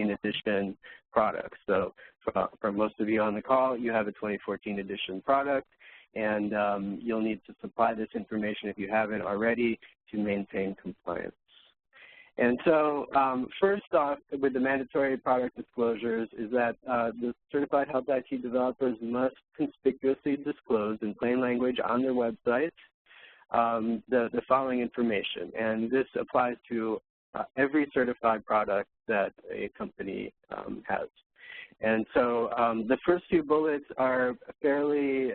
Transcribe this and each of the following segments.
2014 edition product. So for most of you on the call, you have a 2014 edition product, and you'll need to supply this information if you haven't already to maintain compliance. And so first off, with the mandatory product disclosures is that the certified health IT developers must conspicuously disclose in plain language on their websites the following information. And this applies to every certified product that a company has. And so the first few bullets are fairly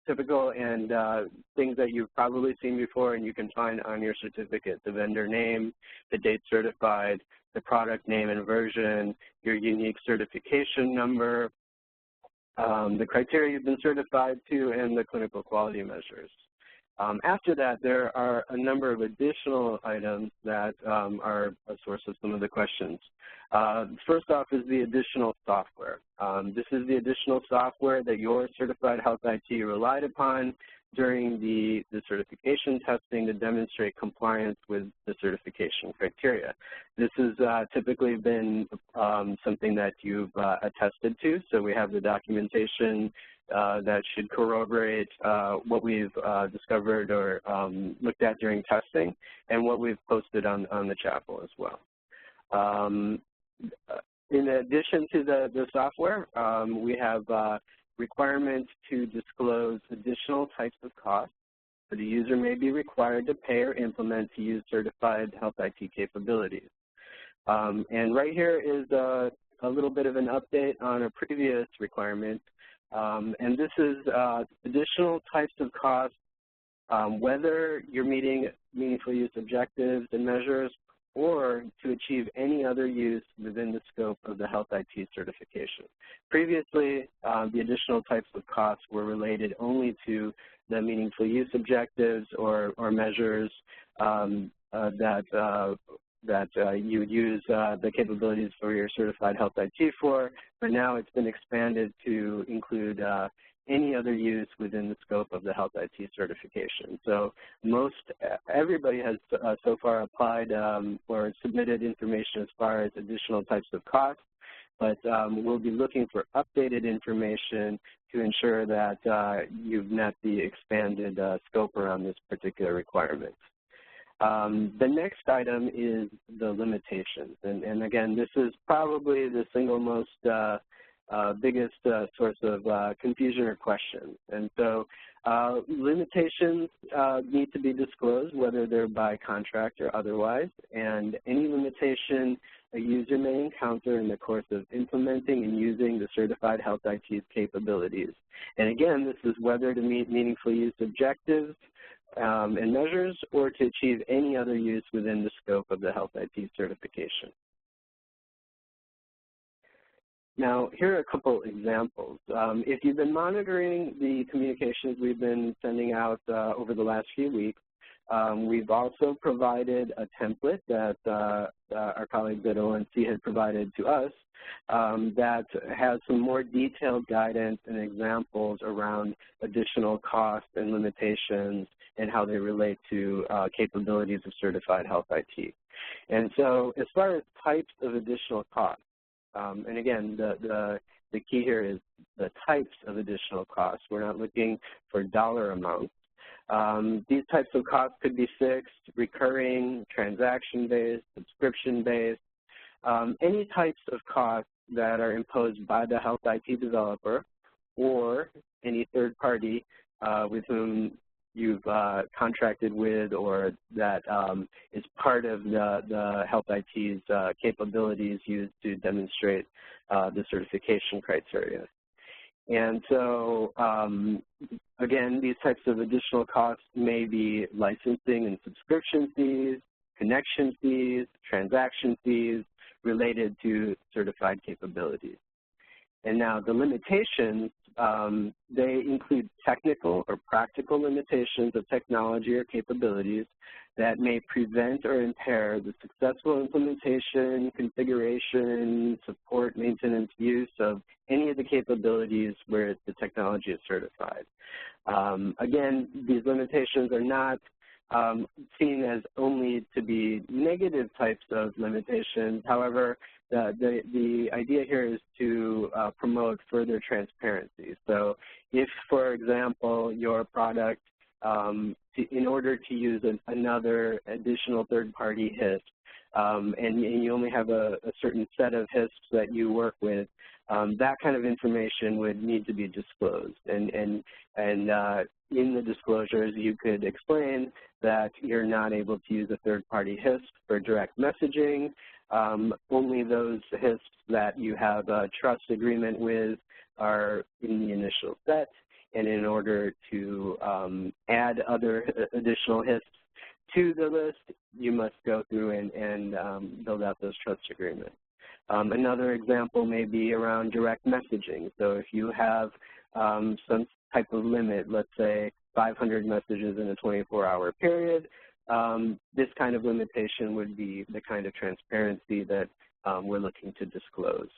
typical and things that you've probably seen before and you can find on your certificate: the vendor name, the date certified, the product name and version, your unique certification number, the criteria you've been certified to, and the clinical quality measures. After that, there are a number of additional items that are a source of some of the questions. First off is the additional software. This is the additional software that your certified health IT relied upon during the certification testing to demonstrate compliance with the certification criteria. This has typically been something that you've attested to, so we have the documentation that should corroborate what we've discovered or looked at during testing and what we've posted on the chapel as well. In addition to the software, we have requirements to disclose additional types of costs that the user may be required to pay or implement to use certified health IT capabilities. And right here is a little bit of an update on a previous requirement. And this is additional types of costs, whether you're meeting meaningful use objectives and measures or to achieve any other use within the scope of the health IT certification. Previously, the additional types of costs were related only to the meaningful use objectives or measures that you would use the capabilities for your certified health IT for, but now it's been expanded to include any other use within the scope of the health IT certification. So everybody has so far applied or submitted information as far as additional types of costs, but we'll be looking for updated information to ensure that you've met the expanded scope around this particular requirement. The next item is the limitations, and again, this is probably the single most biggest source of confusion or questions. And so limitations need to be disclosed, whether they're by contract or otherwise, and any limitation a user may encounter in the course of implementing and using the certified health IT's capabilities. And again, this is whether to meet meaningful use objectives and measures or to achieve any other use within the scope of the health IT certification. Now, here are a couple examples. If you've been monitoring the communications we've been sending out over the last few weeks, we've also provided a template that our colleagues at ONC had provided to us that has some more detailed guidance and examples around additional costs and limitations and how they relate to capabilities of certified health IT. And so as far as types of additional costs, and again, the key here is the types of additional costs. We're not looking for dollar amounts. These types of costs could be fixed, recurring, transaction-based, subscription-based, any types of costs that are imposed by the health IT developer or any third party with whom you've contracted with or that is part of the health IT's capabilities used to demonstrate the certification criteria. And so, again, these types of additional costs may be licensing and subscription fees, connection fees, transaction fees related to certified capabilities. And now the limitations, they include technical or practical limitations of technology or capabilities that may prevent or impair the successful implementation, configuration, support, maintenance, use of any of the capabilities where the technology is certified. Again, these limitations are not seen as only to be negative types of limitations. However, the idea here is to promote further transparency. So if, for example, your product, in order to use another additional third-party HIT, and you only have a certain set of HITs that you work with, that kind of information would need to be disclosed. And in the disclosures, you could explain that you're not able to use a third-party HIT for direct messaging. Only those HITs that you have a trust agreement with are in the initial set. And in order to add other additional HITs to the list, you must go through and build out those trust agreements. Another example may be around direct messaging. So if you have some type of limit, let's say 500 messages in a 24-hour period, this kind of limitation would be the kind of transparency that we're looking to disclose.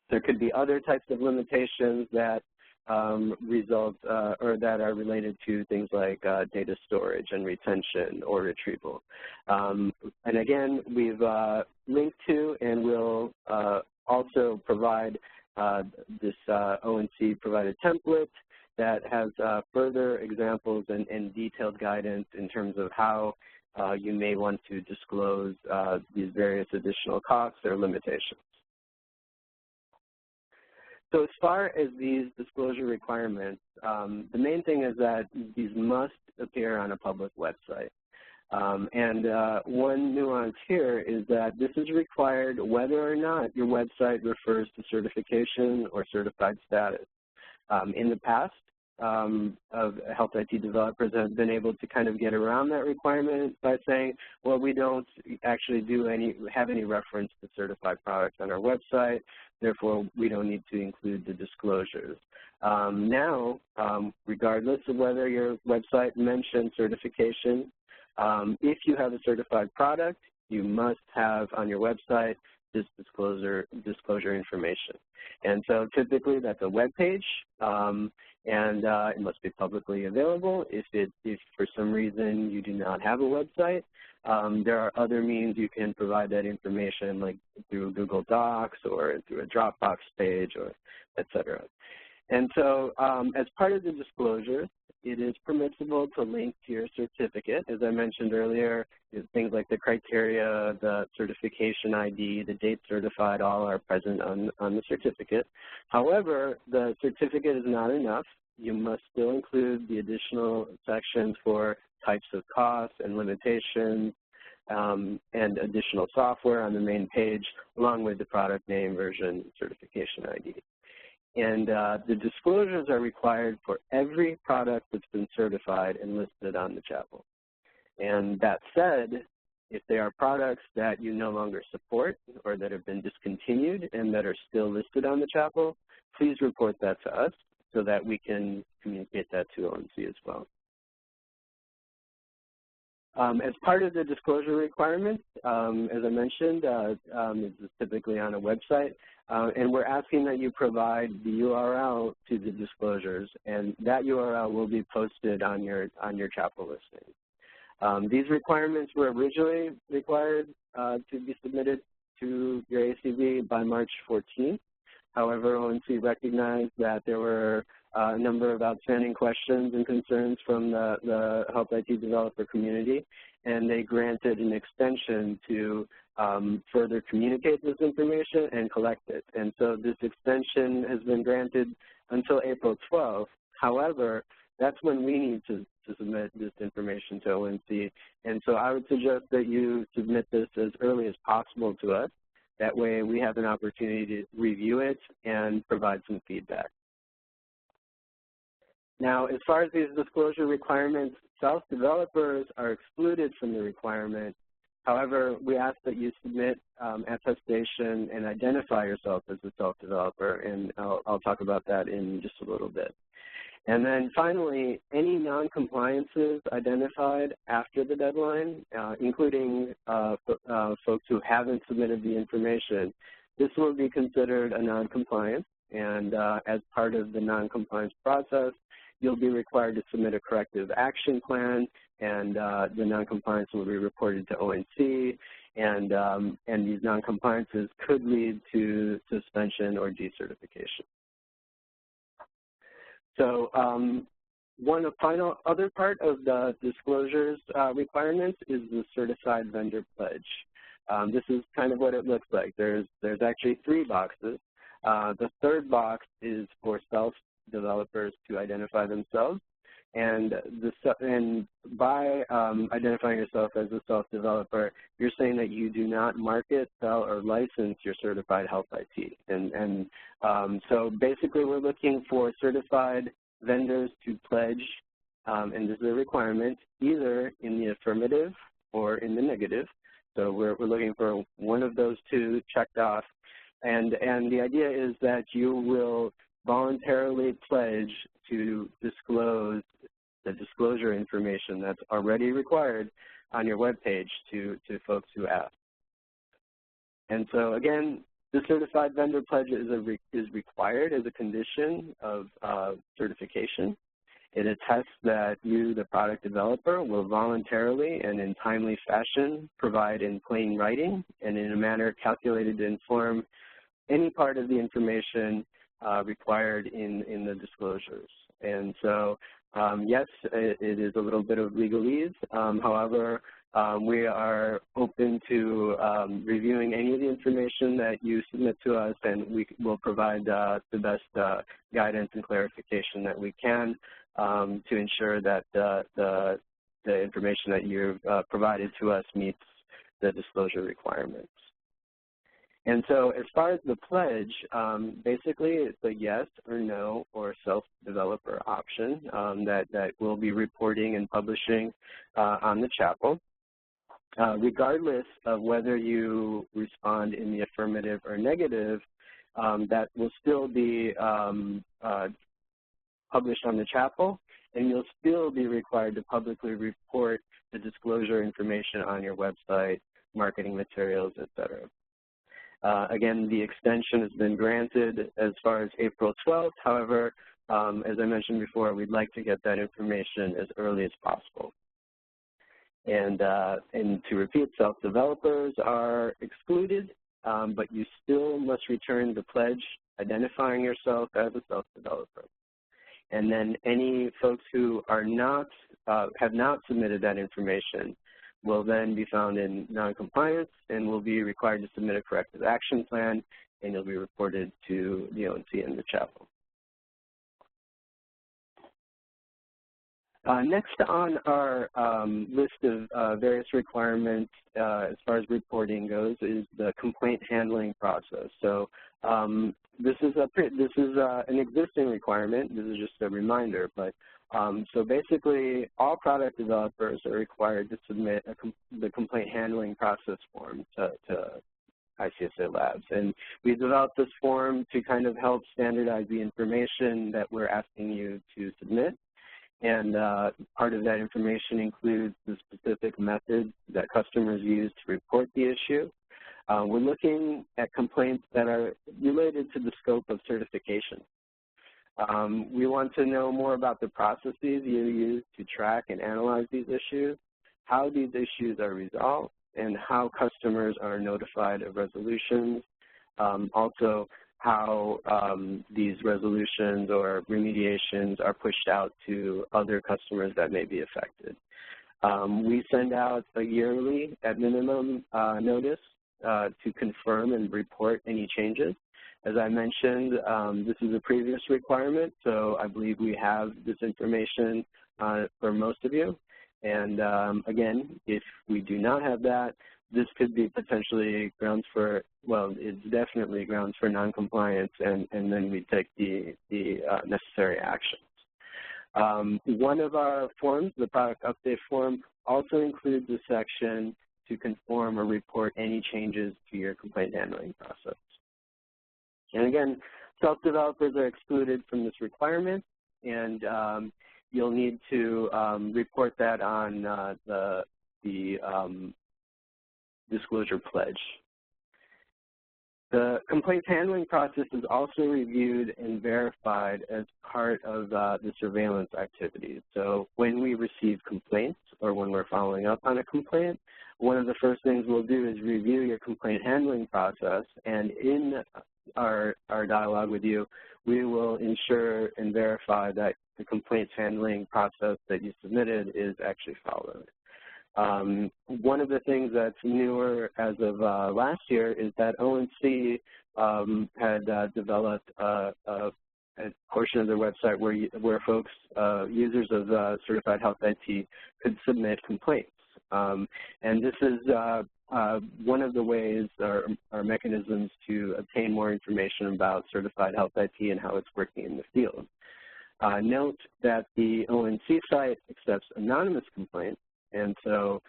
There could be other types of limitations that result or that are related to things like data storage and retention or retrieval. And again, we've linked to and will also provide this ONC provided template that has further examples and detailed guidance in terms of how you may want to disclose these various additional costs or limitations. So as far as these disclosure requirements, the main thing is that these must appear on a public website. One nuance here is that this is required whether or not your website refers to certification or certified status. In the past, health IT developers have been able to kind of get around that requirement by saying, well, we don't actually have any reference to certified products on our website, therefore we don't need to include the disclosures. Now, regardless of whether your website mentions certification, if you have a certified product, you must have on your website this disclosure information. And so typically that's a web page, and it must be publicly available. If for some reason you do not have a website, there are other means you can provide that information, like through Google Docs or through a Dropbox page, or et cetera. And so as part of the disclosure, it is permissible to link to your certificate. As I mentioned earlier, things like the criteria, the certification ID, the date certified, all are present on the certificate. However, the certificate is not enough. You must still include the additional sections for types of costs and limitations, and additional software on the main page, along with the product name, version, certification ID. And the disclosures are required for every product that's been certified and listed on the chapel. And that said, if there are products that you no longer support or that have been discontinued and that are still listed on the chapel, please report that to us so that we can communicate that to ONC as well. As part of the disclosure requirements, as I mentioned, this is typically on a website, and we're asking that you provide the URL to the disclosures, and that URL will be posted on your chapel listing. These requirements were originally required to be submitted to your ACV by March 14th. However, ONC recognized that there were a number of outstanding questions and concerns from the health IT developer community, and they granted an extension to further communicate this information and collect it. And so this extension has been granted until April 12th. However, that's when we need to submit this information to ONC. And so I would suggest that you submit this as early as possible to us. That way we have an opportunity to review it and provide some feedback. Now, as far as these disclosure requirements, self-developers are excluded from the requirement. However, we ask that you submit attestation and identify yourself as a self-developer, and I'll talk about that in just a little bit. And then finally, any non-compliances identified after the deadline, including folks who haven't submitted the information, this will be considered a non-compliance, and as part of the non-compliance process, you'll be required to submit a corrective action plan and the noncompliance will be reported to ONC, and these noncompliances could lead to suspension or decertification. So one final other part of the disclosures requirements is the certified vendor pledge. This is kind of what it looks like. There's actually 3 boxes. The third box is for self-developers to identify themselves. And by identifying yourself as a self-developer, you're saying that you do not market, sell, or license your certified health IT. And so basically we're looking for certified vendors to pledge, and this is a requirement, either in the affirmative or in the negative. So we're looking for one of those 2 checked off. And the idea is that you will voluntarily pledge to disclose the disclosure information that's already required on your web page to folks who ask. And so again, the certified vendor pledge is required as a condition of certification. It attests that you, the product developer, will voluntarily and in timely fashion provide in plain writing and in a manner calculated to inform any part of the information required in the disclosures. And so, yes, it is a little bit of legalese. However, we are open to reviewing any of the information that you submit to us, and we will provide the best guidance and clarification that we can to ensure that the information that you've provided to us meets the disclosure requirements. And so as far as the pledge, basically it's a yes or no or self-developer option that we'll be reporting and publishing on the chapel. Regardless of whether you respond in the affirmative or negative, that will still be published on the chapel, and you'll still be required to publicly report the disclosure information on your website, marketing materials, et cetera. Again, the extension has been granted as far as April 12th. However, as I mentioned before, we'd like to get that information as early as possible. And to repeat, self-developers are excluded, but you still must return the pledge identifying yourself as a self-developer. And then any folks who are not, have not submitted that information will then be found in noncompliance and will be required to submit a corrective action plan, and you'll be reported to the ONC and the chapel. Next on our list of various requirements as far as reporting goes is the complaint handling process. So this is an existing requirement. This is just a reminder, but so basically all product developers are required to submit the complaint handling process form to ICSA Labs. And we developed this form to kind of help standardize the information that we're asking you to submit. And part of that information includes the specific method that customers use to report the issue. We're looking at complaints that are related to the scope of certification. We want to know more about the processes you use to track and analyze these issues, how these issues are resolved, and how customers are notified of resolutions. Also, how these resolutions or remediations are pushed out to other customers that may be affected. We send out a yearly, at minimum, notice to confirm and report any changes. As I mentioned, this is a previous requirement, so I believe we have this information for most of you. And again, if we do not have that, this could be potentially grounds for, well, it's definitely grounds for noncompliance, and then we take the necessary actions. One of our forms, the product update form, also includes a section to conform or report any changes to your complaint handling process. And again, self-developers are excluded from this requirement, and you'll need to report that on the disclosure pledge. The complaints handling process is also reviewed and verified as part of the surveillance activities. So when we receive complaints or when we're following up on a complaint, one of the first things we'll do is review your complaint handling process, and in our dialogue with you, we will ensure and verify that the complaints handling process that you submitted is actually followed. One of the things that's newer as of last year is that ONC had developed a portion of their website where folks, users of Certified Health IT, could submit complaints. And this is one of the ways or mechanisms to obtain more information about Certified Health IT and how it's working in the field. Note that the ONC site accepts anonymous complaints, and so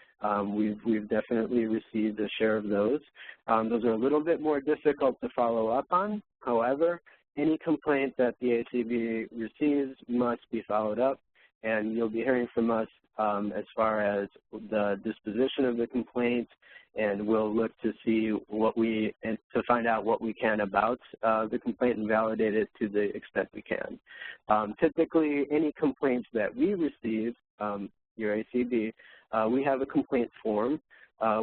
we've definitely received a share of those. Those are a little bit more difficult to follow up on. However, any complaint that the ACB receives must be followed up, and you'll be hearing from us as far as the disposition of the complaint, and we'll look to see to find out what we can about the complaint and validate it to the extent we can. Typically, any complaints that we receive, your ACB, we have a complaint form.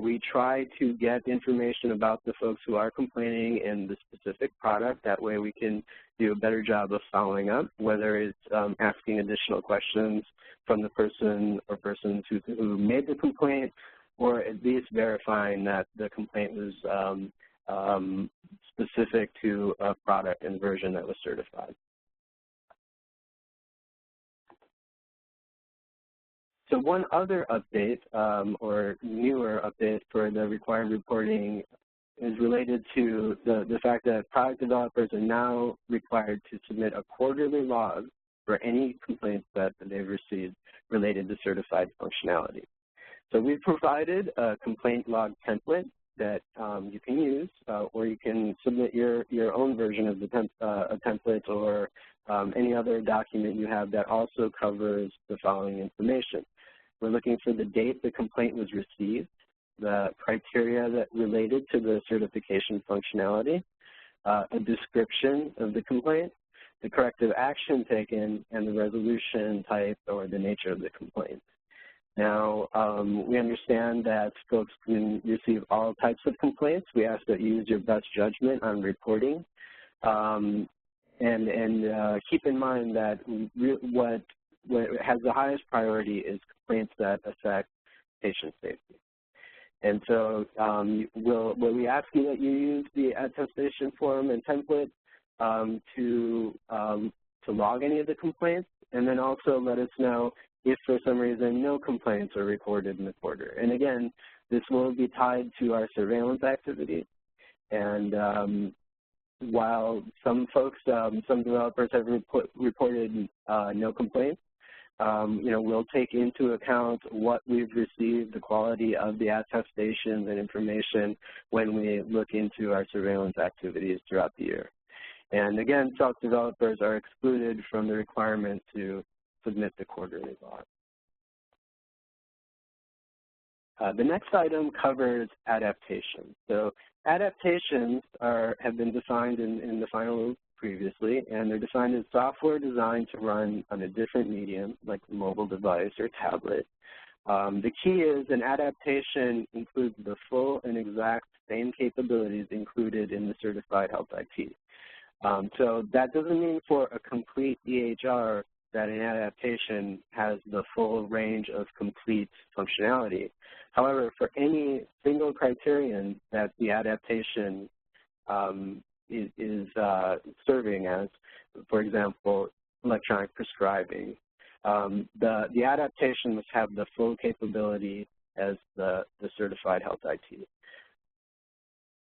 We try to get information about the folks who are complaining and the specific product. That way we can do a better job of following up, whether it's asking additional questions from the person or persons who made the complaint, or at least verifying that the complaint was specific to a product and version that was certified. So one other update or newer update for the required reporting is related to the fact that product developers are now required to submit a quarterly log for any complaints that they've received related to certified functionality. So we've provided a complaint log template that you can use, or you can submit your own version of the template or any other document you have that also covers the following information. We're looking for the date the complaint was received, the criteria that related to the certification functionality, a description of the complaint, the corrective action taken, and the resolution type or the nature of the complaint. Now, we understand that folks can receive all types of complaints. We ask that you use your best judgment on reporting. And keep in mind that what has the highest priority is complaints that affect patient safety. And so we ask you that you use the attestation form and template to log any of the complaints, and then also let us know if for some reason no complaints are recorded in the quarter. And again, this will be tied to our surveillance activities. And while some folks, some developers have reported no complaints, we'll take into account what we've received, the quality of the attestations and information when we look into our surveillance activities throughout the year. And again, self-developers are excluded from the requirement to submit the quarterly log. The next item covers adaptations. So adaptations have been defined in the final rule previously, and they're defined as software designed to run on a different medium, like a mobile device or tablet. The key is an adaptation includes the full and exact same capabilities included in the Certified Health IT. So that doesn't mean for a complete EHR that an adaptation has the full range of complete functionality. However, for any single criterion that the adaptation is serving as, for example, electronic prescribing, the adaptation must have the full capability as the Certified Health IT.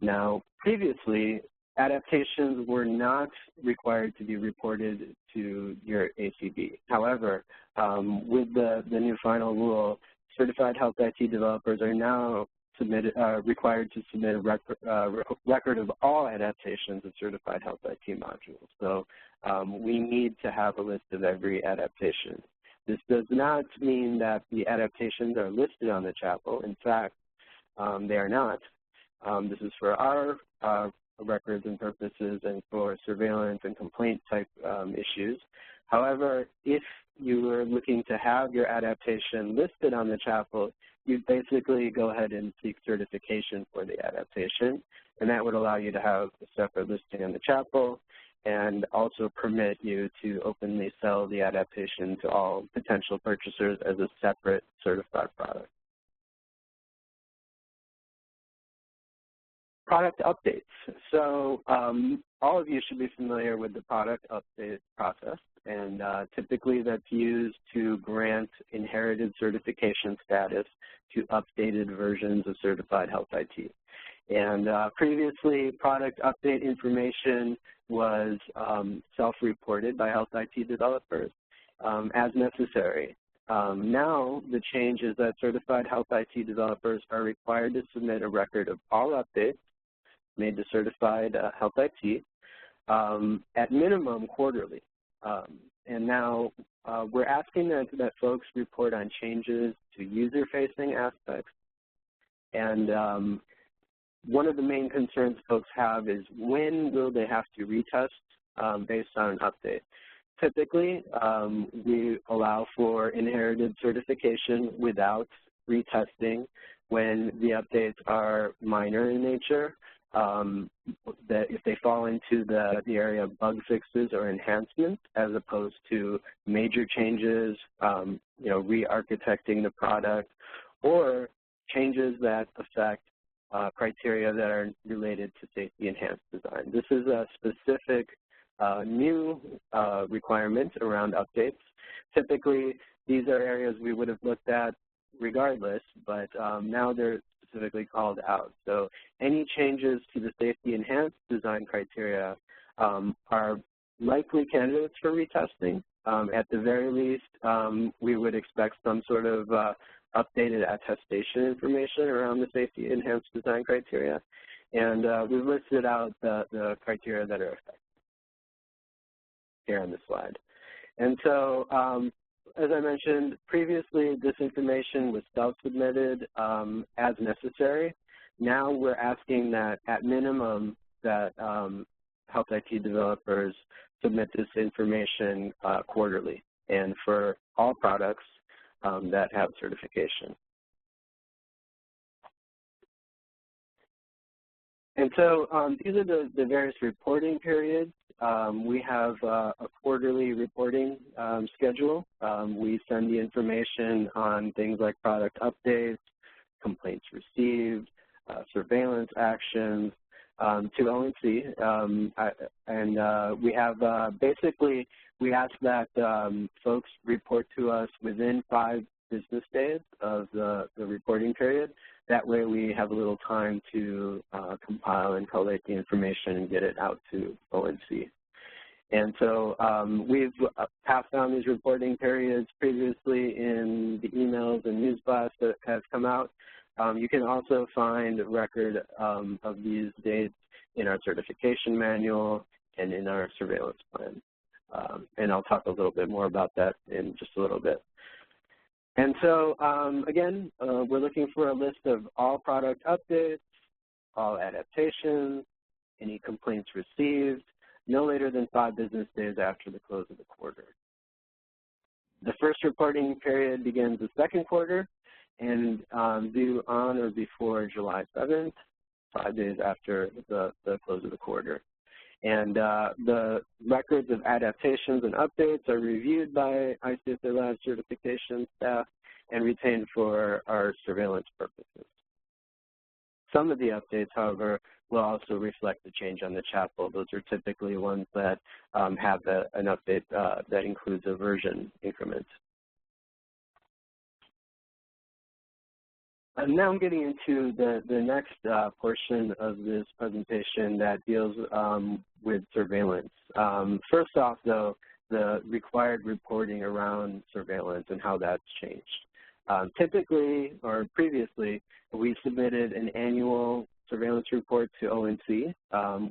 Now, previously, adaptations were not required to be reported to your ACB. However, with the new final rule, Certified Health IT developers are now required to submit a record of all adaptations of Certified Health IT modules. So we need to have a list of every adaptation. This does not mean that the adaptations are listed on the chapel. In fact, they are not. This is for our records and purposes and for surveillance and complaint type issues. However, if you were looking to have your adaptation listed on the chapel, you'd basically go ahead and seek certification for the adaptation, and that would allow you to have a separate listing on the chapel and also permit you to openly sell the adaptation to all potential purchasers as a separate certified product. Product updates. So all of you should be familiar with the product update process, and typically that's used to grant inherited certification status to updated versions of Certified Health IT. And previously, product update information was self-reported by Health IT developers as necessary. Now, the change is that Certified Health IT developers are required to submit a record of all updates made to Certified Health IT, at minimum quarterly. And now we're asking that folks report on changes to user-facing aspects. And one of the main concerns folks have is when will they have to retest based on an update. Typically, we allow for inherited certification without retesting when the updates are minor in nature, that if they fall into the area of bug fixes or enhancements as opposed to major changes, re-architecting the product, or changes that affect criteria that are related to safety enhanced design. This is a specific new requirement around updates. Typically, these are areas we would have looked at regardless, but now they're specifically called out. So any changes to the safety enhanced design criteria are likely candidates for retesting. At the very least, we would expect some sort of updated attestation information around the safety enhanced design criteria. And we've listed out the criteria that are affected here on the slide. And so, as I mentioned previously, this information was self-submitted as necessary. Now we're asking that at minimum that Health IT developers submit this information quarterly and for all products that have certification. And so these are the various reporting periods. We have a quarterly reporting schedule. We send the information on things like product updates, complaints received, surveillance actions to ONC. And we have basically, we ask that folks report to us within 5 business days of the reporting period. That way we have a little time to compile and collate the information and get it out to ONC. And so we've passed on these reporting periods previously in the emails and news blasts that have come out. You can also find a record of these dates in our certification manual and in our surveillance plan. And I'll talk a little bit more about that in just a little bit. And so, again, we're looking for a list of all product updates, all adaptations, any complaints received, no later than 5 business days after the close of the quarter. The first reporting period begins the second quarter and due on or before July 7th, 5 days after the close of the quarter. And the records of adaptations and updates are reviewed by ICSA Lab certification staff and retained for our surveillance purposes. Some of the updates, however, will also reflect the change on the chapel. Those are typically ones that have an update that includes a version increment. Now I'm getting into the next portion of this presentation that deals with surveillance. First off, though, the required reporting around surveillance and how that's changed. Typically, or previously, we submitted an annual surveillance report to ONC.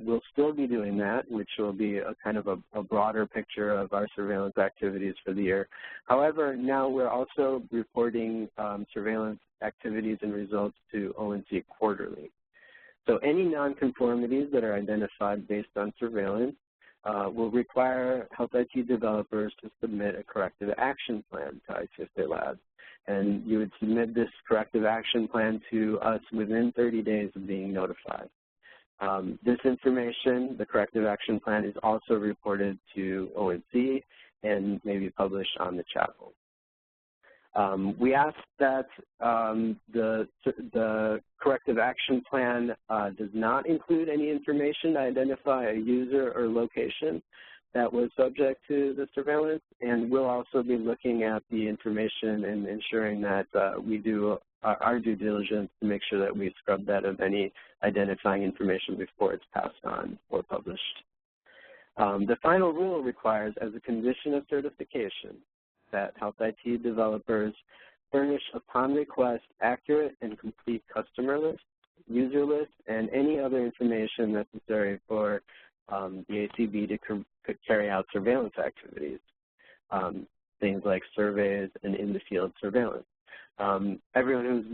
We'll still be doing that, which will be a kind of a broader picture of our surveillance activities for the year. However, now we're also reporting surveillance activities and results to ONC quarterly. So any nonconformities that are identified based on surveillance will require health IT developers to submit a corrective action plan to ICSA Labs. And you would submit this corrective action plan to us within 30 days of being notified. This information, the corrective action plan, is also reported to ONC and may be published on the chapel. We ask that the corrective action plan does not include any information to identify a user or location that was subject to the surveillance, and we'll also be looking at the information and ensuring that we do our due diligence to make sure that we scrub that of any identifying information before it's passed on or published. The final rule requires, as a condition of certification, that health IT developers furnish upon request accurate and complete customer lists, user lists, and any other information necessary for the ACB to carry out surveillance activities, things like surveys and in-the-field surveillance. Everyone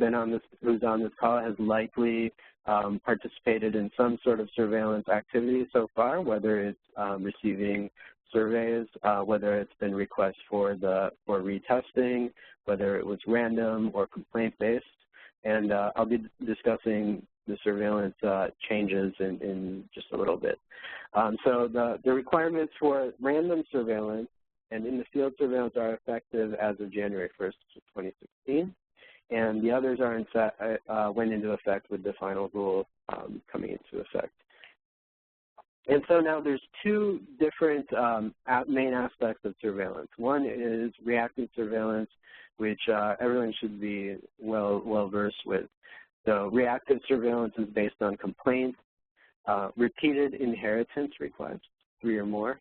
who's on this call has likely participated in some sort of surveillance activity so far, whether it's receiving surveys, whether it's been requests for retesting, whether it was random or complaint-based, and I'll be discussing the surveillance changes in just a little bit. So the requirements for random surveillance and in-the-field surveillance are effective as of January 1st, 2016, and the others went into effect with the final rule coming into effect. And so now there's two different main aspects of surveillance. One is reactive surveillance, which everyone should be well versed with. So reactive surveillance is based on complaints, repeated inheritance requests, 3 or more,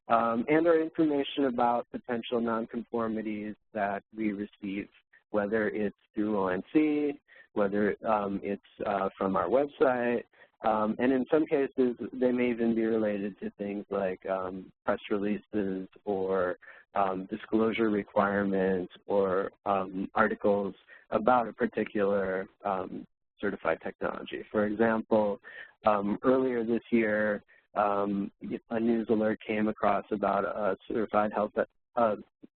and our information about potential nonconformities that we receive, whether it's through ONC, whether it's from our website, and in some cases they may even be related to things like press releases or disclosure requirements or articles about a particular certified technology. For example, earlier this year, a news alert came across about a certified health,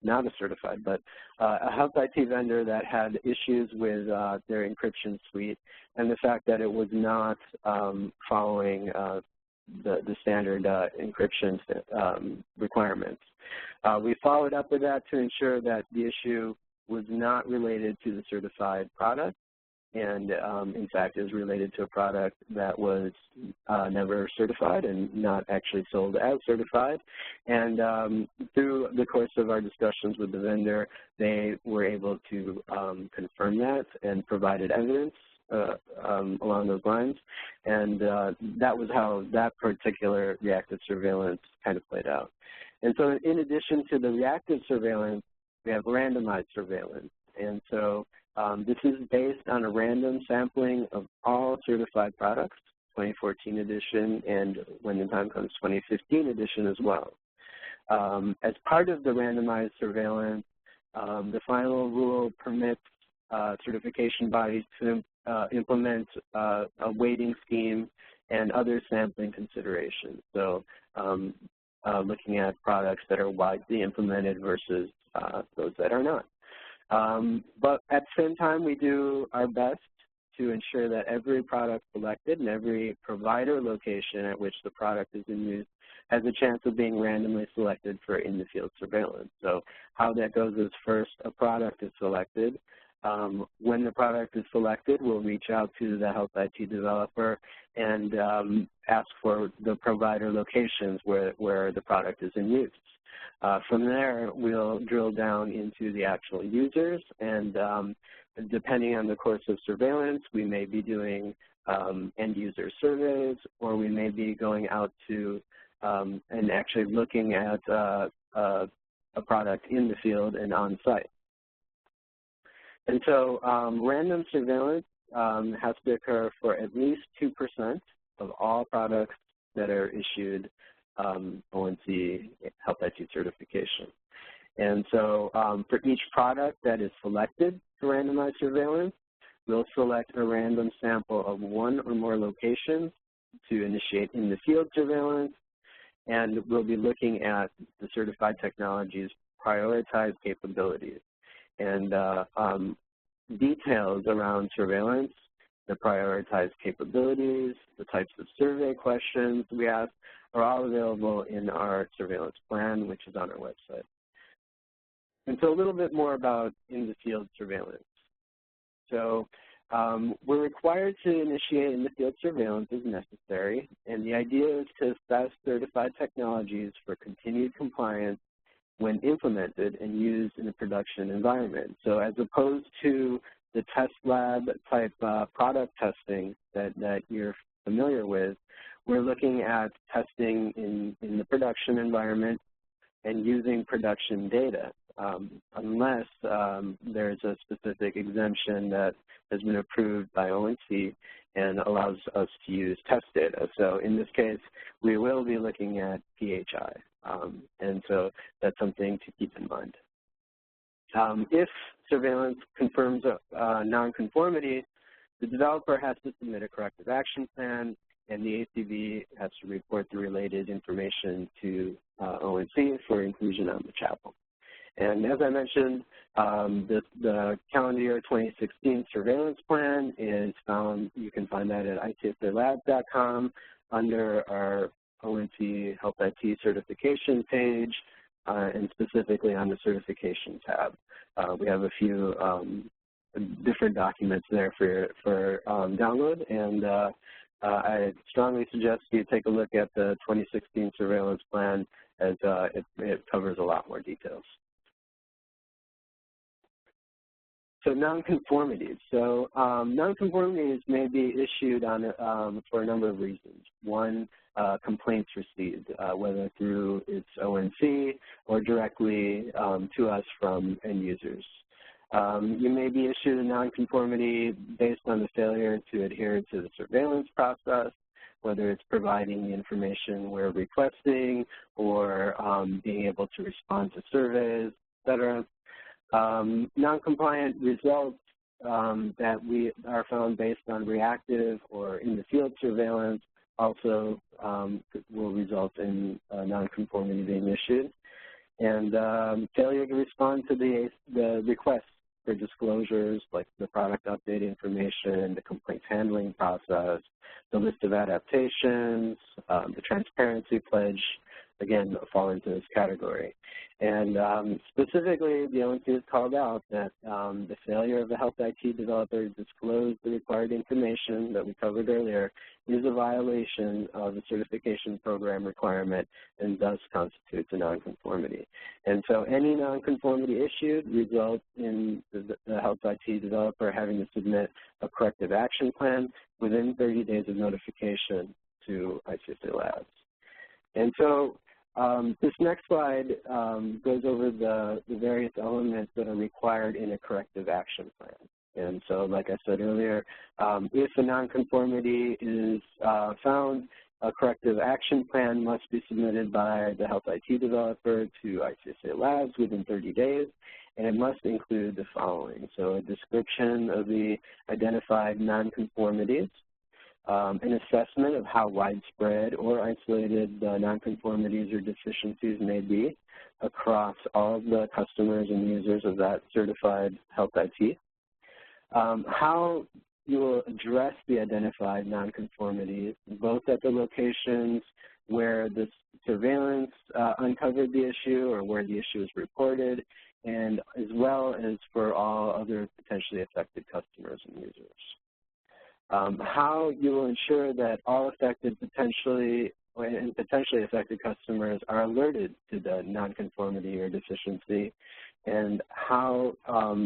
not a certified, but a health IT vendor that had issues with their encryption suite, and the fact that it was not following the standard encryption requirements. We followed up with that to ensure that the issue was not related to the certified product, and in fact is related to a product that was never certified and not actually sold as certified. And through the course of our discussions with the vendor, they were able to confirm that and provided evidence along those lines. And that was how that particular reactive surveillance kind of played out. And so in addition to the reactive surveillance, we have randomized surveillance. And so this is based on a random sampling of all certified products, 2014 edition, and when the time comes, 2015 edition as well. As part of the randomized surveillance, the final rule permits certification bodies to implement a weighting scheme and other sampling considerations. So looking at products that are widely implemented versus those that are not. But at the same time, we do our best to ensure that every product selected and every provider location at which the product is in use has a chance of being randomly selected for in-the-field surveillance. So how that goes is first a product is selected. When the product is selected, we'll reach out to the health IT developer and ask for the provider locations where the product is in use. From there, we'll drill down into the actual users, and depending on the course of surveillance, we may be doing end-user surveys, or we may be going out to and actually looking at a product in the field and on-site. And so random surveillance has to occur for at least 2% of all products that are issued ONC Health IT certification. And so for each product that is selected for randomized surveillance, we'll select a random sample of one or more locations to initiate in the field surveillance, and we'll be looking at the certified technology's prioritized capabilities. And details around surveillance, the prioritized capabilities, the types of survey questions we ask are all available in our surveillance plan, which is on our website. And so a little bit more about in-the-field surveillance. So we're required to initiate in-the-field surveillance as necessary, and the idea is to assess certified technologies for continued compliance when implemented and used in a production environment. So as opposed to the test lab type product testing that you're familiar with, we're looking at testing in the production environment and using production data, unless there's a specific exemption that has been approved by ONC and allows us to use test data. So in this case, we will be looking at PHI, and so that's something to keep in mind. If surveillance confirms a nonconformity, the developer has to submit a corrective action plan, and the ACV has to report the related information to ONC for inclusion on the chapel. And as I mentioned, the calendar year 2016 surveillance plan is found, you can find that at itsafelabs.com under our ONC Health IT certification page, and specifically on the certification tab. We have a few different documents there for download, and I strongly suggest you take a look at the 2016 surveillance plan, as it covers a lot more details. So nonconformities. So nonconformities may be issued on for a number of reasons. One, complaints received, whether through its ONC or directly to us from end users. You may be issued a nonconformity based on the failure to adhere to the surveillance process, whether it's providing the information we're requesting or being able to respond to surveys, et cetera. Non-compliant results that we are found based on reactive or in-the-field surveillance also will result in nonconformity being issued. And failure to respond to the requests for disclosures like the product update information, the complaints handling process, the list of adaptations, the transparency pledge, again, fall into this category. And specifically, the ONC has called out that the failure of the health IT developer to disclose the required information that we covered earlier is a violation of the certification program requirement and thus constitutes a nonconformity. And so any nonconformity issued results in the health IT developer having to submit a corrective action plan within 30 days of notification to ICSA Labs. And so this next slide goes over the various elements that are required in a corrective action plan. And so, like I said earlier, if a nonconformity is found, a corrective action plan must be submitted by the health IT developer to ICSA Labs within 30 days, and it must include the following. So a description of the identified nonconformities, an assessment of how widespread or isolated the nonconformities or deficiencies may be across all of the customers and users of that certified health IT, how you will address the identified nonconformities, both at the locations where the surveillance uncovered the issue or where the issue is reported, and as well as for all other potentially affected customers and users. How you will ensure that all potentially affected customers are alerted to the nonconformity or deficiency, and how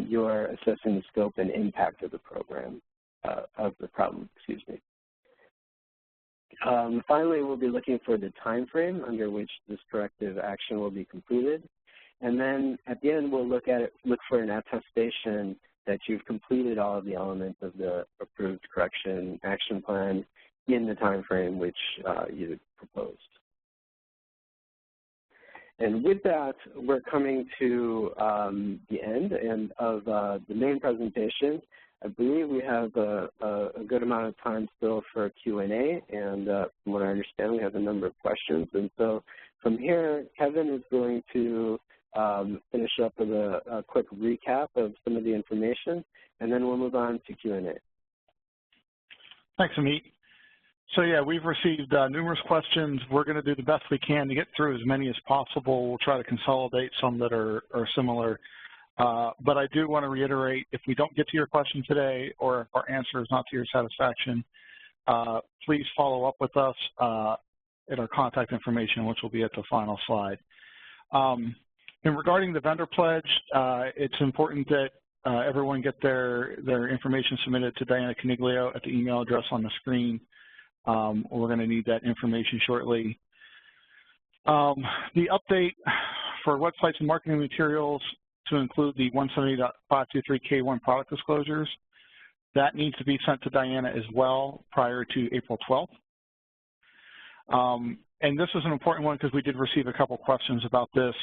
you are assessing the scope and impact of the program, problem. Finally, we'll be looking for the time frame under which this corrective action will be completed, and then at the end we'll look for an attestation that you've completed all of the elements of the approved correction action plan in the time frame which you proposed. And with that, we're coming to the end of the main presentation. I believe we have a good amount of time still for Q&A, and from what I understand, we have a number of questions. And so from here, Kevin is going to finish up with a quick recap of some of the information, and then we'll move on to Q&A. Thanks, Amit. So yeah, we've received numerous questions. We're going to do the best we can to get through as many as possible. We'll try to consolidate some that are similar. But I do want to reiterate, if we don't get to your question today or if our answer is not to your satisfaction, please follow up with us at our contact information, which will be at the final slide. And regarding the vendor pledge, it's important that everyone get their information submitted to Diana Caniglio at the email address on the screen. We're going to need that information shortly. The update for websites and marketing materials to include the 170.523K1 product disclosures, that needs to be sent to Diana as well prior to April 12th. And this is an important one because we did receive a couple questions about this.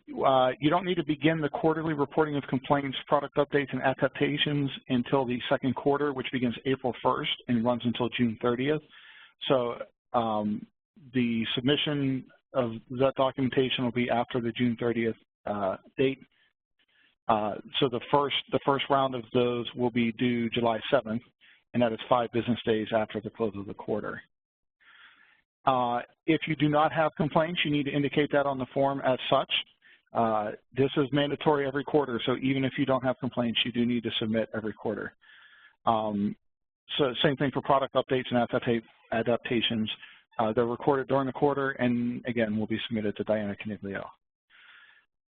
You don't need to begin the quarterly reporting of complaints, product updates, and adaptations until the second quarter, which begins April 1st and runs until June 30th. So the submission of that documentation will be after the June 30th date. So the first round of those will be due July 7th, and that is 5 business days after the close of the quarter. If you do not have complaints, you need to indicate that on the form as such. This is mandatory every quarter, so even if you don't have complaints, you do need to submit every quarter. So same thing for product updates and adaptations. They're recorded during the quarter and, again, will be submitted to Diana Caniglio.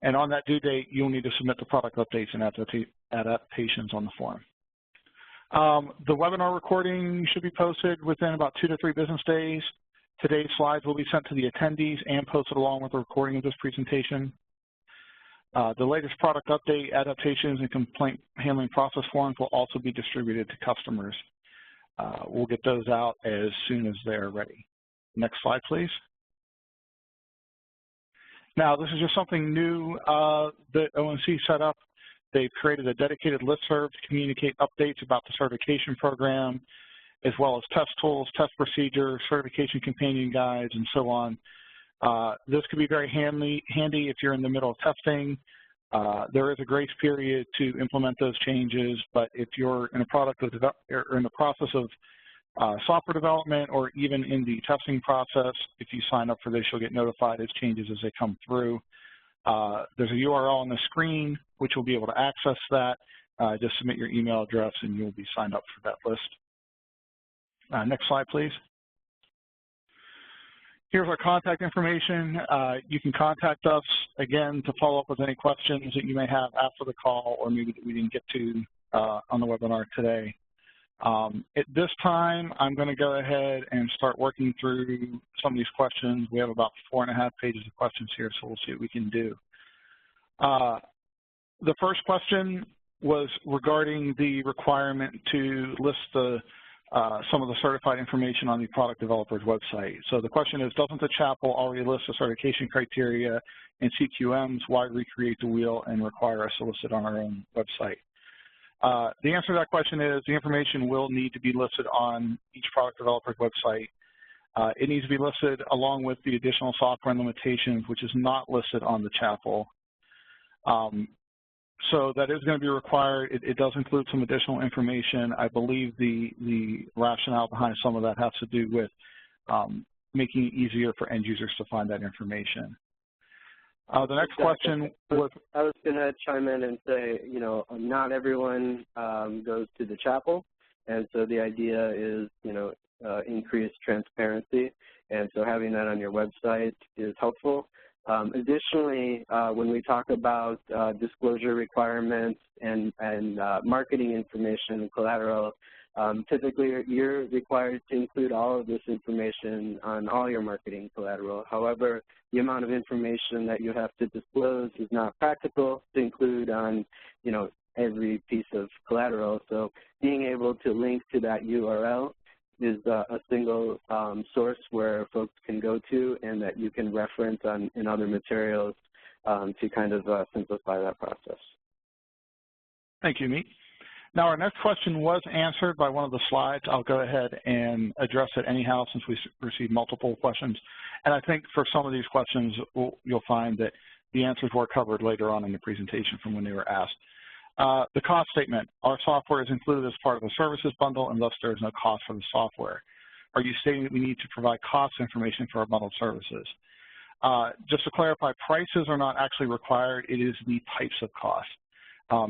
And on that due date, you'll need to submit the product updates and adaptations on the form. The webinar recording should be posted within about 2 to 3 business days. Today's slides will be sent to the attendees and posted along with the recording of this presentation. The latest product update, adaptations, and complaint handling process forms will also be distributed to customers. We'll get those out as soon as they're ready. Next slide, please. Now, this is just something new that ONC set up. They've created a dedicated listserv to communicate updates about the certification program, as well as test tools, test procedures, certification companion guides, and so on. This could be very handy if you're in the middle of testing. There is a grace period to implement those changes, but if you're in in the process of software development or even in the testing process, if you sign up for this, you'll get notified as changes as they come through. There's a URL on the screen which will be able to access that. Just submit your email address and you'll be signed up for that list. Next slide, please. Here's our contact information. You can contact us, again, to follow up with any questions that you may have after the call or maybe that we didn't get to on the webinar today. At this time, I'm going to go ahead and start working through some of these questions. We have about 4.5 pages of questions here, so we'll see what we can do. The first question was regarding the requirement to list some of the certified information on the product developer's website. So the question is, doesn't the chapel already list the certification criteria and CQMs? Why recreate the wheel and require us to list it on our own website? The answer to that question is the information will need to be listed on each product developer's website. It needs to be listed along with the additional software and limitations, which is not listed on the chapel. So that is going to be required. It does include some additional information. I believe the rationale behind some of that has to do with making it easier for end users to find that information. The next question was... I was going to chime in and say, you know, not everyone goes to the chapel, and so the idea is, you know, increased transparency, and so having that on your website is helpful. Additionally, when we talk about disclosure requirements and marketing information and collateral, typically you're required to include all of this information on all your marketing collateral. However, the amount of information that you have to disclose is not practical to include on, you know, every piece of collateral. So being able to link to that URL is a single source where folks can go to and that you can reference in other materials to kind of simplify that process. Thank you, Meet. Now, our next question was answered by one of the slides. I'll go ahead and address it anyhow since we received multiple questions. And I think for some of these questions, you'll find that the answers were covered later on in the presentation from when they were asked. The cost statement. Our software is included as part of a services bundle, and thus there is no cost for the software. Are you stating that we need to provide cost information for our bundled services? Just to clarify, prices are not actually required. It is the types of costs.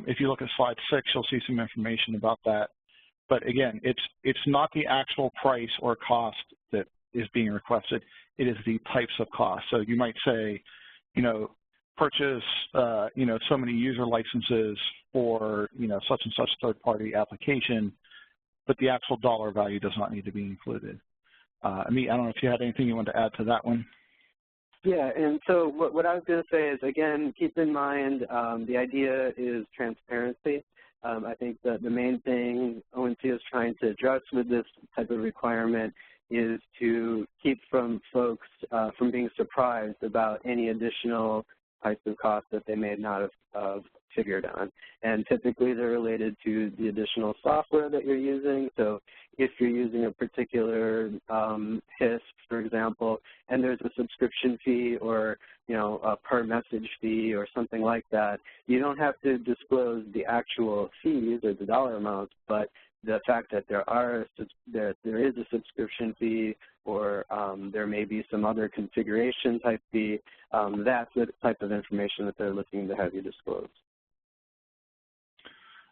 If you look at slide 6, you'll see some information about that. But again, it's not the actual price or cost that is being requested. It is the types of costs. So you might say, you know, purchase, you know, so many user licenses for, you know, such and such third-party application, but the actual dollar value does not need to be included. Amit, I don't know if you had anything you want to add to that one. Yeah, and so what I was going to say is, again, keep in mind the idea is transparency. I think that the main thing ONC is trying to address with this type of requirement is to keep folks from being surprised about any additional types of costs that they may not have figured on. And typically they're related to the additional software that you're using. So if you're using a particular HIT, for example, and there's a subscription fee or, you know, a per message fee or something like that, you don't have to disclose the actual fees or the dollar amounts, but the fact that there is a subscription fee or there may be some other configuration type fee, that's the type of information that they're looking to have you disclose.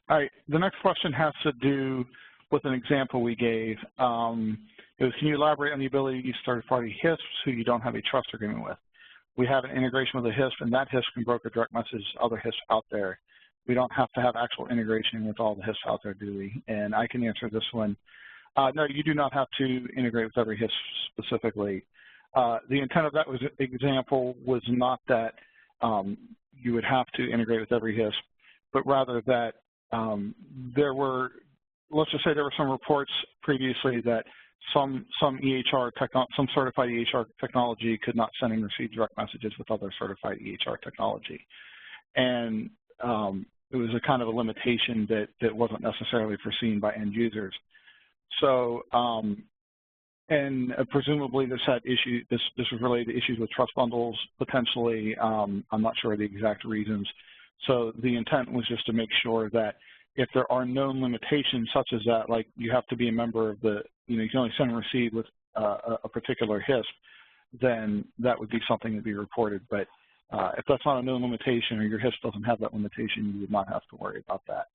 All right, the next question has to do with an example we gave. It was, can you elaborate on the ability to use third-party HISPs who you don't have a trust agreement with? We have an integration with a HISP, and that HISP can broker direct message other HISPs out there. We don't have to have actual integration with all the HISPs out there, do we? And I can answer this one. No, you do not have to integrate with every HISP specifically. The intent of that example was not that you would have to integrate with every HISP, but rather that there were, let's just say there were some reports previously that some certified EHR technology could not send and receive direct messages with other certified EHR technology. And it was a kind of a limitation that wasn't necessarily foreseen by end users. So, and presumably this had this was related to issues with trust bundles, potentially. I'm not sure the exact reasons. So the intent was just to make sure that if there are known limitations such as that, like you have to be a member of the, you know, you can only send and receive with a particular HISP, then that would be something to be reported. But if that's not a known limitation or your HISP doesn't have that limitation, you would not have to worry about that.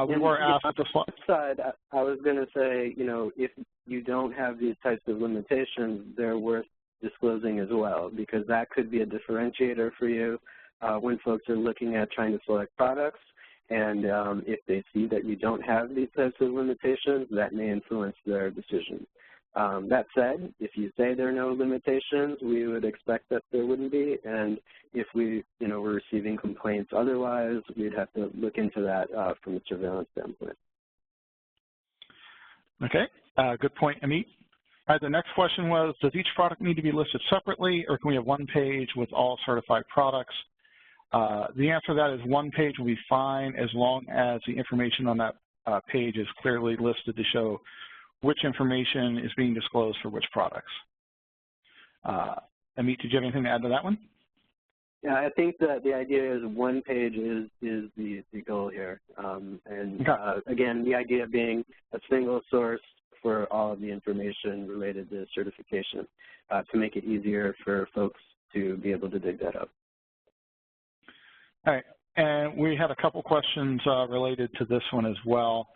We were asked on the flip side, I was going to say, you know, if you don't have these types of limitations, they're worth disclosing as well, because that could be a differentiator for you when folks are looking at trying to select products. And if they see that you don't have these types of limitations, that may influence their decision. That said, if you say there are no limitations, we would expect that there wouldn't be. And if we, you know, we're receiving complaints otherwise, we'd have to look into that from a surveillance standpoint. Okay, good point, Amit. All right, the next question was, does each product need to be listed separately, or can we have one page with all certified products? The answer to that is one page will be fine as long as the information on that page is clearly listed to show which information is being disclosed for which products. Amit, did you have anything to add to that one? Yeah, I think that the idea is one page is the goal here. Again, the idea being a single source for all of the information related to certification to make it easier for folks to be able to dig that up. All right, and we had a couple questions related to this one as well.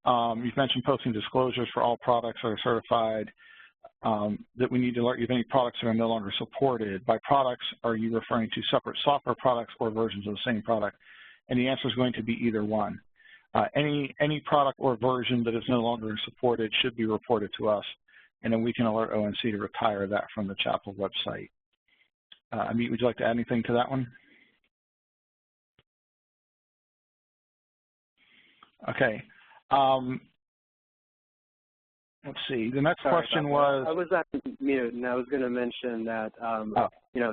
You've mentioned posting disclosures for all products that are certified, that we need to alert you of any products that are no longer supported. By products, are you referring to separate software products or versions of the same product? And the answer is going to be either one. Any product or version that is no longer supported should be reported to us, and then we can alert ONC to retire that from the Chapel website. Amit, would you like to add anything to that one? Okay. let's see. The next Sorry question about was. that. I was on mute, and I was going to mention that you know,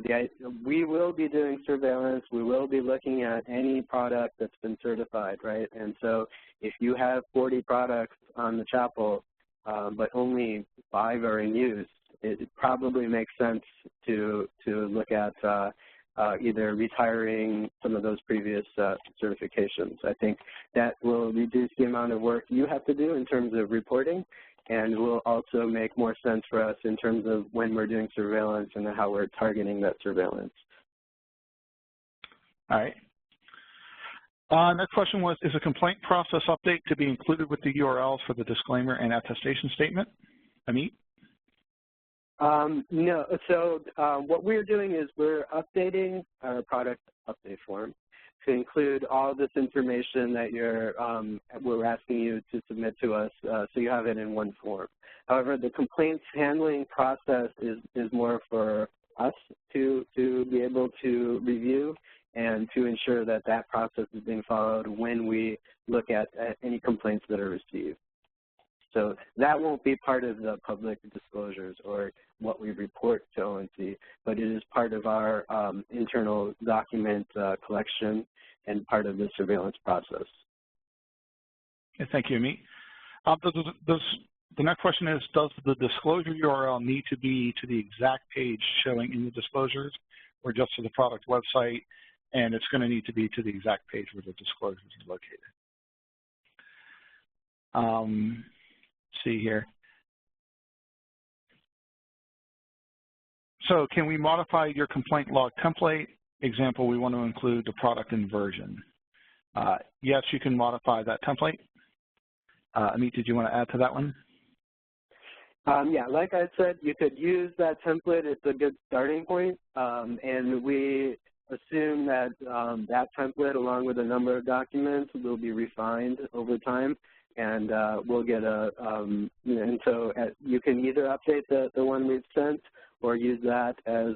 we will be doing surveillance. We will be looking at any product that's been certified, right? And so if you have 40 products on the chapel, but only 5 are in use, it probably makes sense to look at either retiring some of those previous certifications. I think that will reduce the amount of work you have to do in terms of reporting, and will also make more sense for us in terms of when we're doing surveillance and how we're targeting that surveillance. All right. Next question was, is a complaint process update to be included with the URLs for the disclaimer and attestation statement? Amit? No. So what we're doing is we're updating our product update form to include all this information that we're asking you to submit to us, so you have it in one form. However, the complaints handling process is more for us to be able to review and to ensure that that process is being followed when we look at any complaints that are received. So that won't be part of the public disclosures or what we report to ONC, but it is part of our internal document collection and part of the surveillance process. Okay, thank you, Amit. The next question is, does the disclosure URL need to be to the exact page showing in the disclosures, or just to the product website, and it's going to need to be to the exact page where the disclosures are located? See here. So can we modify your complaint log template? Example, we want to include the product and version. Yes, you can modify that template. Amit, did you want to add to that one? Yeah, like I said, you could use that template. It's a good starting point, and we assume that that template, along with a number of documents, will be refined over time. And we'll get and so you can either update the one we've sent or use that as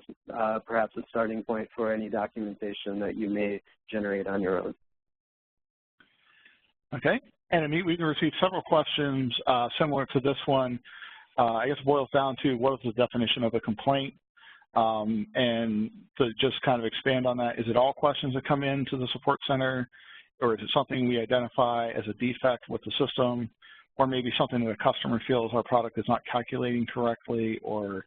perhaps a starting point for any documentation that you may generate on your own. Okay. And Amit, we've received several questions similar to this one. I guess it boils down to what is the definition of a complaint? And to just kind of expand on that, is it all questions that come into the support center? Or is it something we identify as a defect with the system, or maybe something that a customer feels our product is not calculating correctly, or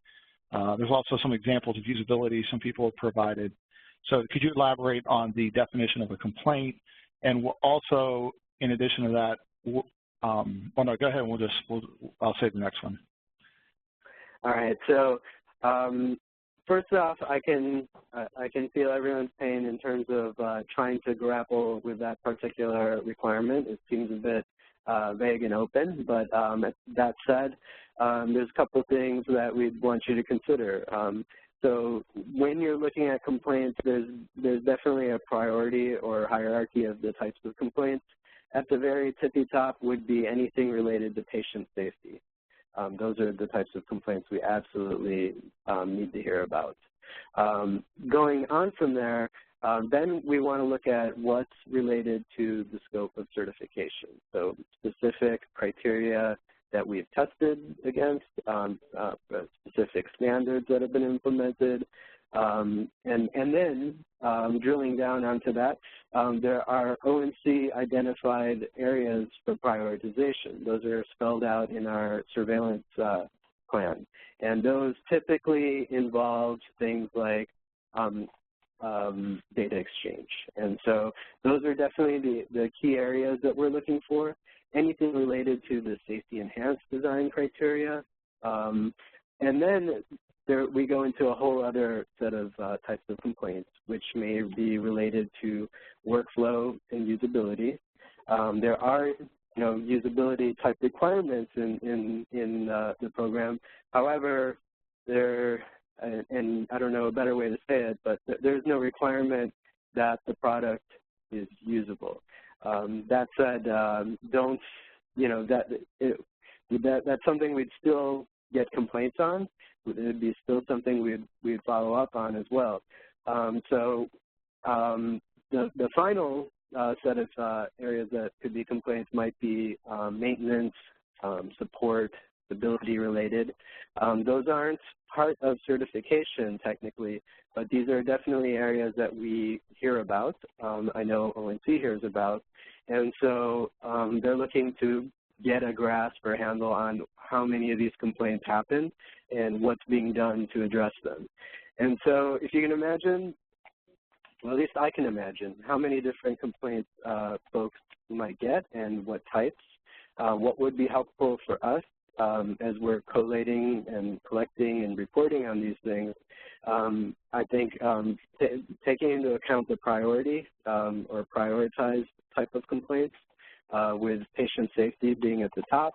there's also some examples of usability some people have provided. So could you elaborate on the definition of a complaint? And also, in addition to that, oh no, go ahead, and I'll say the next one. All right, so first off, I can feel everyone's pain in terms of trying to grapple with that particular requirement. It seems a bit vague and open, but that said, there's a couple of things that we'd want you to consider. So when you're looking at complaints, there's definitely a priority or hierarchy of the types of complaints. At the very tippy top would be anything related to patient safety. Those are the types of complaints we absolutely need to hear about. Going on from there, then we want to look at what's related to the scope of certification. So specific criteria that we've tested against, specific standards that have been implemented, and then drilling down onto that, there are ONC identified areas for prioritization. Those are spelled out in our surveillance plan. And those typically involve things like data exchange. And so those are definitely the key areas that we're looking for. Anything related to the safety enhanced design criteria. And then we go into a whole other set of types of complaints, which may be related to workflow and usability. There are usability type requirements in the program. However, and I don't know a better way to say it, but there's no requirement that the product is usable. That said, that's something we'd still get complaints on. It would be still something we'd follow up on as well. The final set of areas that could be complaints might be maintenance, support, stability related. Those aren't part of certification technically, but these are definitely areas that we hear about. I know ONC hears about. And so they're looking to get a grasp or handle on how many of these complaints happen and what's being done to address them. And so if you can imagine, well, at least I can imagine how many different complaints folks might get and what types. What would be helpful for us as we're collating and collecting and reporting on these things, I think taking into account the priority or prioritized type of complaints with patient safety being at the top,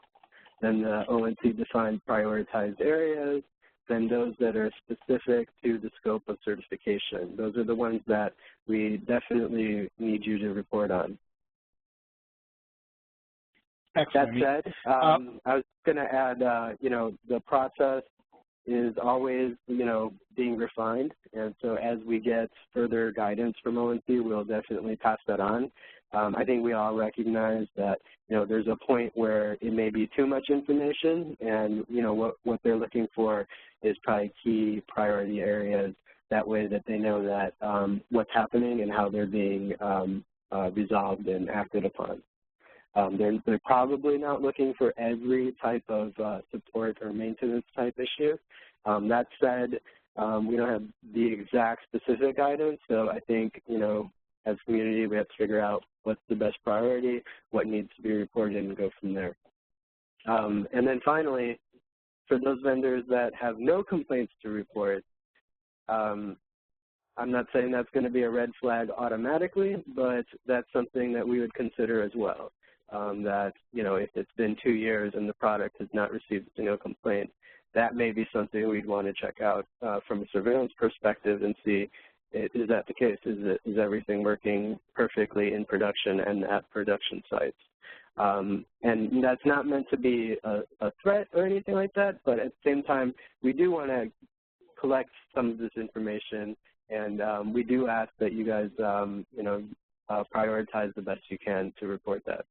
then the ONC defined prioritized areas, then those that are specific to the scope of certification. Those are the ones that we definitely need you to report on. Excellent. That said, I was going to add, the process is always, being refined. And so as we get further guidance from ONC, we'll definitely pass that on. I think we all recognize that, there's a point where it may be too much information, and, what they're looking for is probably key priority areas. That way that they know that what's happening and how they're being resolved and acted upon. They're probably not looking for every type of support or maintenance type issue. That said, we don't have the exact specific guidance, so I think, as a community, we have to figure out what's the best priority, what needs to be reported, and go from there. And then finally, for those vendors that have no complaints to report, I'm not saying that's going to be a red flag automatically, but that's something that we would consider as well. That, if it's been 2 years and the product has not received a single complaint, that may be something we'd want to check out from a surveillance perspective and see, is that the case? Is everything working perfectly in production and at production sites? And that's not meant to be a threat or anything like that, but at the same time, we do want to collect some of this information, and we do ask that you guys, prioritize the best you can to report that.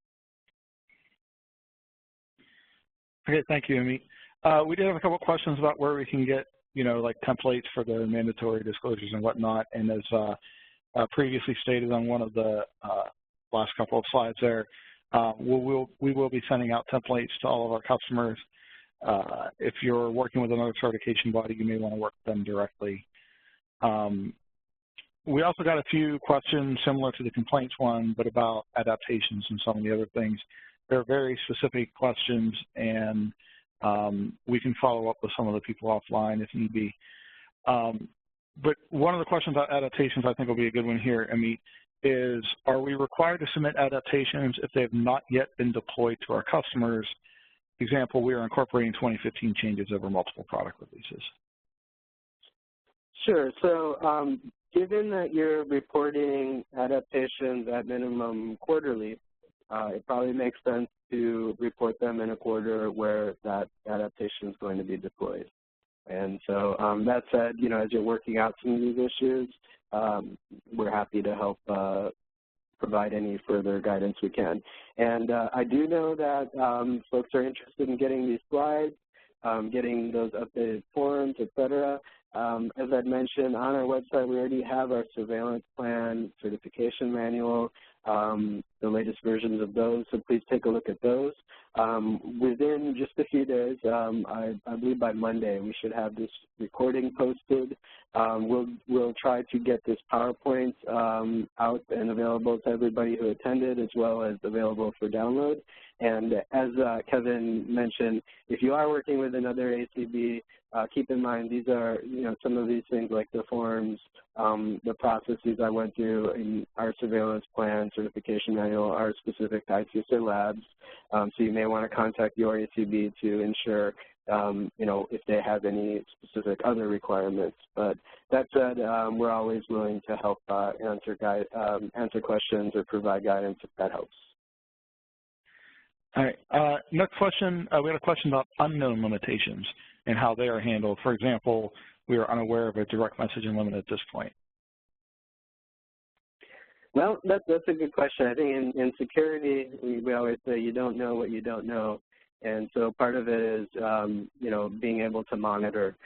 Okay, thank you, Amit. We did have a couple of questions about where we can get, like templates for the mandatory disclosures and whatnot. And as previously stated on one of the last couple of slides there, we will be sending out templates to all of our customers. If you're working with another certification body, you may want to work with them directly. We also got a few questions similar to the complaints one, but about adaptations and some of the other things. They're very specific questions, and we can follow up with some of the people offline if need be. But one of the questions about adaptations I think will be a good one here, Amit, is are we required to submit adaptations if they have not yet been deployed to our customers? Example, we are incorporating 2015 changes over multiple product releases. Sure. So given that you're reporting adaptations at minimum quarterly, it probably makes sense to report them in a quarter where that adaptation is going to be deployed. And so that said, as you're working out some of these issues, we're happy to help provide any further guidance we can. And I do know that folks are interested in getting these slides, getting those updated forms, et cetera. As I'd mentioned, on our website, we already have our surveillance plan, certification manual, the latest versions of those, so please take a look at those. Within just a few days, I believe by Monday, we should have this recording posted. We'll try to get this PowerPoint out and available to everybody who attended, as well as available for download. And as Kevin mentioned, if you are working with another ACB, keep in mind these are, some of these things like the forms, the processes I went through in our surveillance plan, certification manual are specific to ICSR labs. So you may want to contact your ACB to ensure, if they have any specific other requirements. But that said, we're always willing to help answer questions or provide guidance if that helps. All right. Next question, we had a question about unknown limitations and how they are handled. For example, we are unaware of a direct messaging limit at this point. Well, that's a good question. I think in security, we always say you don't know what you don't know. And so part of it is, you know, being able to monitor.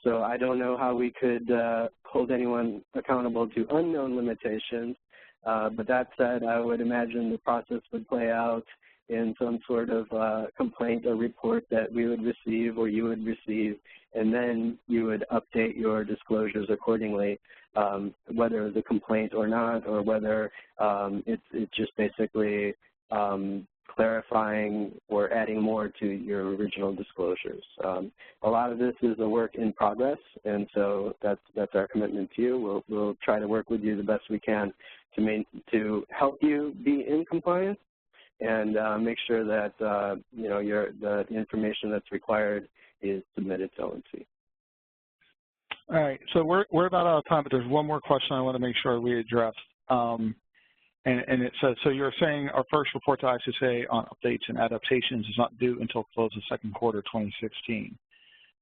So I don't know how we could hold anyone accountable to unknown limitations, but that said, I would imagine the process would play out in some sort of complaint or report that we would receive or you would receive, and then you would update your disclosures accordingly, whether it's a complaint or not, or whether it's just basically clarifying or adding more to your original disclosures. A lot of this is a work in progress, and so that's our commitment to you. We'll try to work with you the best we can to help you be in compliance and make sure that you know, the information that's required is submitted to ONC. All right, so we're about out of time, but there's one more question I want to make sure we address. And it says, so you're saying our first report to ICSA on updates and adaptations is not due until close of second quarter 2016.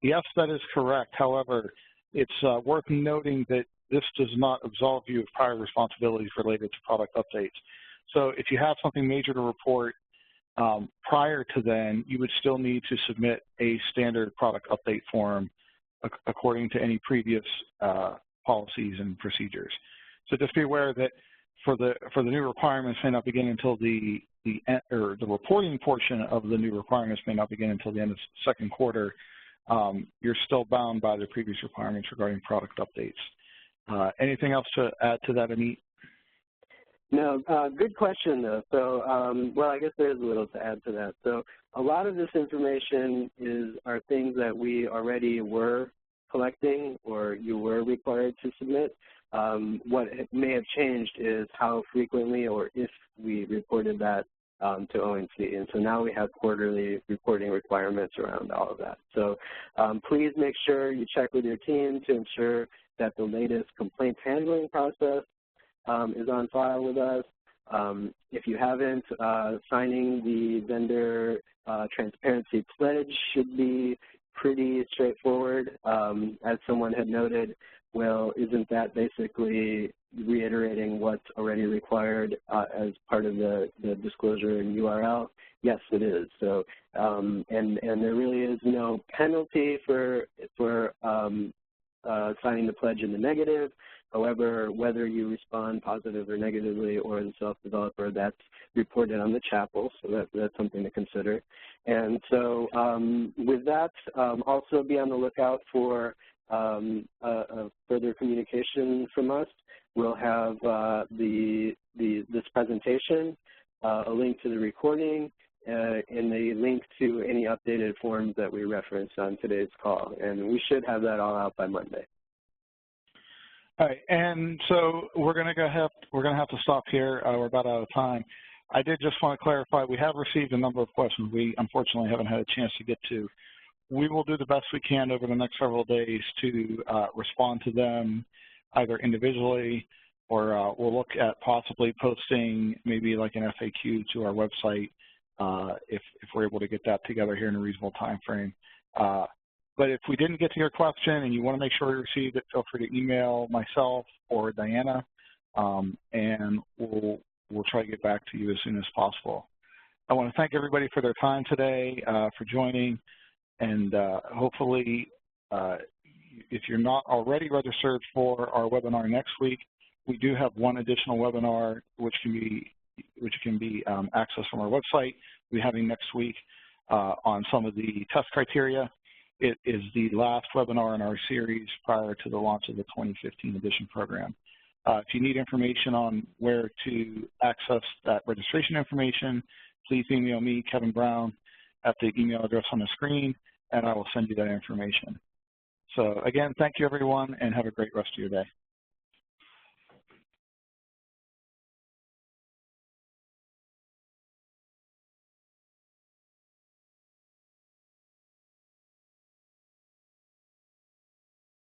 Yes, that is correct. However, it's worth noting that this does not absolve you of prior responsibilities related to product updates. So if you have something major to report prior to then, you would still need to submit a standard product update form according to any previous policies and procedures. So just be aware that for the new requirements may not begin until the reporting portion of the new requirements may not begin until the end of second quarter. You're still bound by the previous requirements regarding product updates. Anything else to add to that, Amit? No, good question though. So, well, I guess there's a little to add to that. So a lot of this information are things that we already were collecting or you were required to submit. What may have changed is how frequently or if we reported that to ONC. And so now we have quarterly reporting requirements around all of that. So please make sure you check with your team to ensure that the latest complaint handling process is on file with us. If you haven't, signing the vendor transparency pledge should be pretty straightforward. As someone had noted, well, isn't that basically reiterating what's already required as part of the disclosure in URL? Yes, it is. So, and there really is no penalty for signing the pledge in the negative. However, whether you respond positive or negatively or as a self-developer, that's reported on the chapel, so that's something to consider. And so with that, also be on the lookout for a further communication from us. We'll have this presentation, a link to the recording, and a link to any updated forms that we referenced on today's call. And we should have that all out by Monday. All right, and so we're going to have to stop here. We're about out of time. I did just want to clarify, we have received a number of questions we unfortunately haven't had a chance to get to. We will do the best we can over the next several days to respond to them either individually or we'll look at possibly posting maybe like an FAQ to our website if we're able to get that together here in a reasonable time frame. But if we didn't get to your question and you want to make sure we received it, feel free to email myself or Diana, and we'll try to get back to you as soon as possible. I want to thank everybody for their time today, for joining, and hopefully, if you're not already registered for our webinar next week, we do have one additional webinar which can be accessed from our website. We'll be having next week on some of the test criteria. It is the last webinar in our series prior to the launch of the 2015 edition program. If you need information on where to access that registration information, please email me, Kevin Brown, at the email address on the screen, and I will send you that information. So again, thank you everyone, and have a great rest of your day.